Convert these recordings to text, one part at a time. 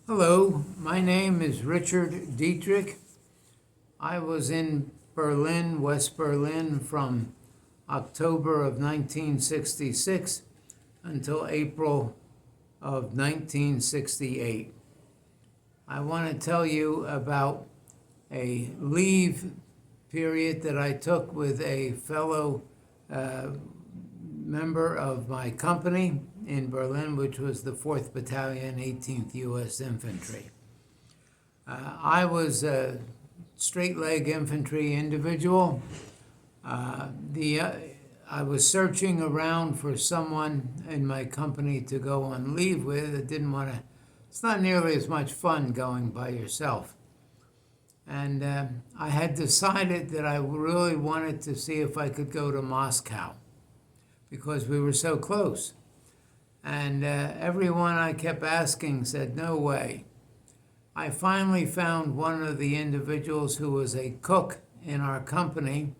Hello, my name is Richard Dietrich. I was in Berlin, West Berlin, from October of 1966 until April of 1968. I want to tell you about a leave period that I took with a fellow member of my company in Berlin, which was the 4th Battalion, 18th U.S. Infantry. I was a straight-leg infantry individual. I was searching around for someone in my company to go on leave with. I didn't want to. It's not nearly as much fun going by yourself. And I had decided that I really wanted to see if I could go to Moscow because we were so close. And everyone I kept asking said, no way. I finally found one of the individuals who was a cook in our company.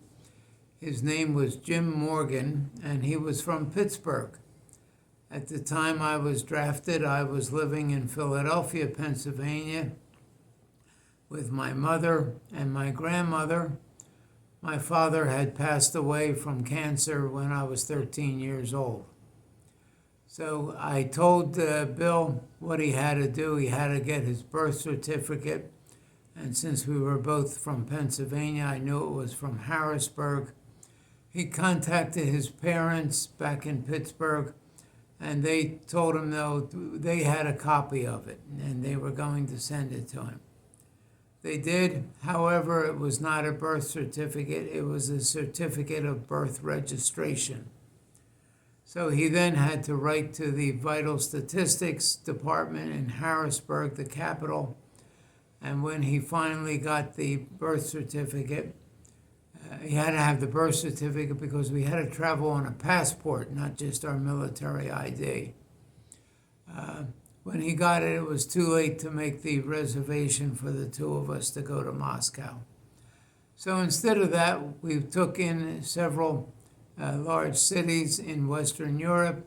His name was Jim Morgan, and he was from Pittsburgh. At the time I was drafted, I was living in Philadelphia, Pennsylvania, with my mother and my grandmother. My father had passed away from cancer when I was 13 years old. So I told Bill what he had to do. He had to get his birth certificate. And since we were both from Pennsylvania, I knew it was from Harrisburg. He contacted his parents back in Pittsburgh, and they told him, though, they had a copy of it, and they were going to send it to him. They did. However, it was not a birth certificate. It was a certificate of birth registration. So he then had to write to the Vital Statistics Department in Harrisburg, the capital. And when he finally got the birth certificate, he had to have the birth certificate because we had to travel on a passport, not just our military ID. When he got it, it was too late to make the reservation for the two of us to go to Moscow. So instead of that, we took in several large cities in Western Europe.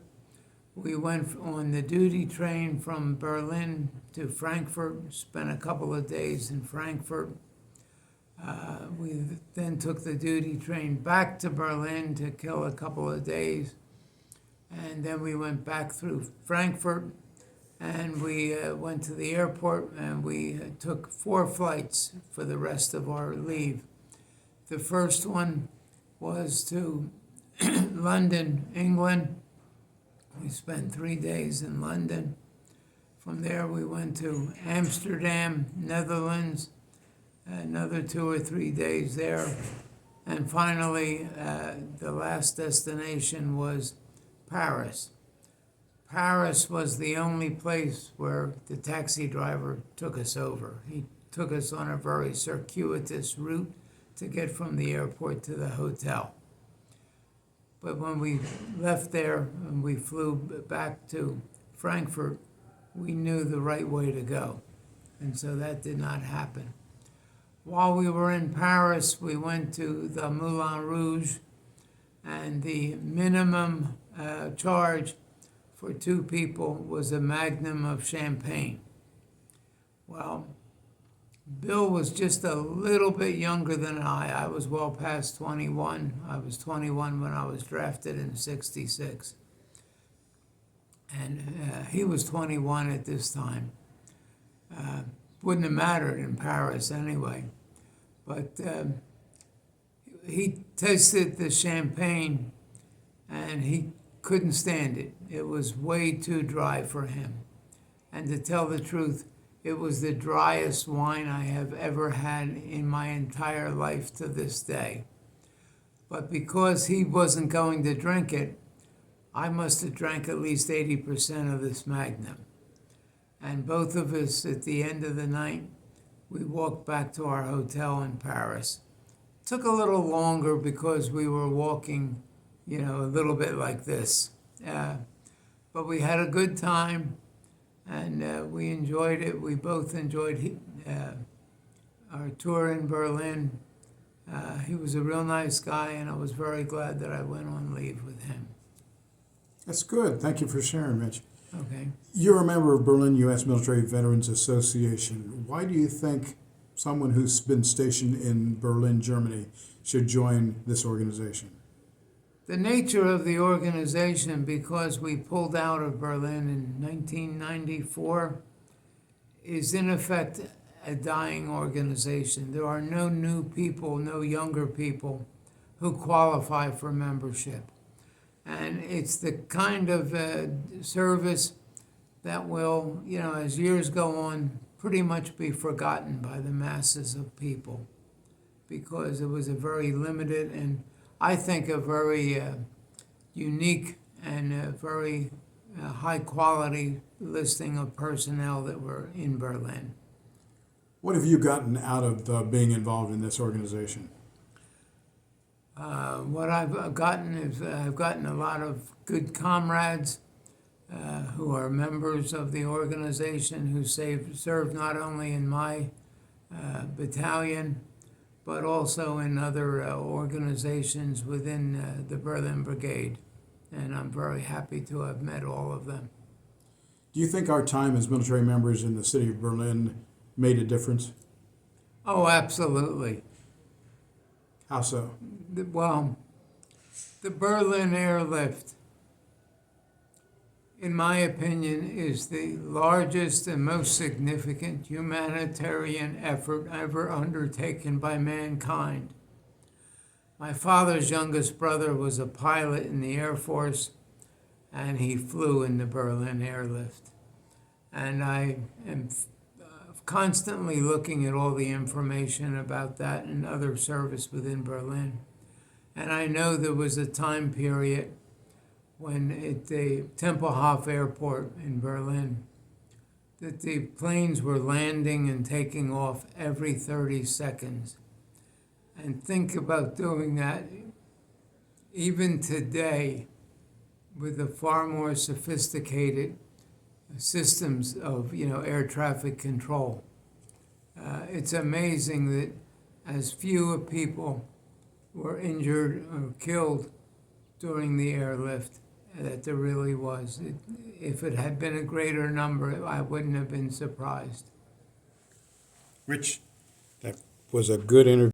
We went on the duty train from Berlin to Frankfurt, spent a couple of days in Frankfurt. We then took the duty train back to Berlin to kill a couple of days. And then we went back through Frankfurt, and we went to the airport, and we took 4 flights for the rest of our leave. The first one was to London, England. We spent 3 days in London. From there, we went to Amsterdam, Netherlands, another 2 or 3 days there. And finally, the last destination was Paris. Paris was the only place where the taxi driver took us over. He took us on a very circuitous route to get from the airport to the hotel. But when we left there and we flew back to Frankfurt, we knew the right way to go. And so that did not happen. While we were in Paris, we went to the Moulin Rouge, and the minimum charge for 2 people was a magnum of champagne. Well, Bill was just a little bit younger than I. I was well past 21. I was 21 when I was drafted in '66. And he was 21 at this time. Wouldn't have mattered in Paris anyway. But he tasted the champagne, and he couldn't stand it. It was way too dry for him. And to tell the truth, it was the driest wine I have ever had in my entire life to this day. But because he wasn't going to drink it, I must have drank at least 80% of this magnum. And both of us, at the end of the night, we walked back to our hotel in Paris. It took a little longer because we were walking, a little bit like this. But we had a good time. And we enjoyed it. We both enjoyed our tour in Berlin. He was a real nice guy, and I was very glad that I went on leave with him. That's good. Thank you for sharing, Mitch. Okay. You're a member of Berlin U.S. Military Veterans Association. Why do you think someone who's been stationed in Berlin, Germany, should join this organization? The nature of the organization, because we pulled out of Berlin in 1994, is in effect a dying organization. There are no new people, no younger people who qualify for membership. And it's the kind of service that will, as years go on, pretty much be forgotten by the masses of people, because it was a very limited and I think a very unique and a very high quality listing of personnel that were in Berlin. What have you gotten out of being involved in this organization? What I've gotten is I've gotten a lot of good comrades who are members of the organization who served not only in my battalion, but also in other organizations within the Berlin Brigade. And I'm very happy to have met all of them. Do you think our time as military members in the city of Berlin made a difference? Oh, absolutely. How so? Well, the Berlin airlift, in my opinion, is the largest and most significant humanitarian effort ever undertaken by mankind. My father's youngest brother was a pilot in the Air Force, and he flew in the Berlin airlift. And I am constantly looking at all the information about that and other service within Berlin. And I know there was a time period when at the Tempelhof Airport in Berlin, that the planes were landing and taking off every 30 seconds. And think about doing that even today with the far more sophisticated systems of, air traffic control. It's amazing that as few people were injured or killed during the airlift that there really was. If it had been a greater number, I wouldn't have been surprised. Rich, that was a good interview.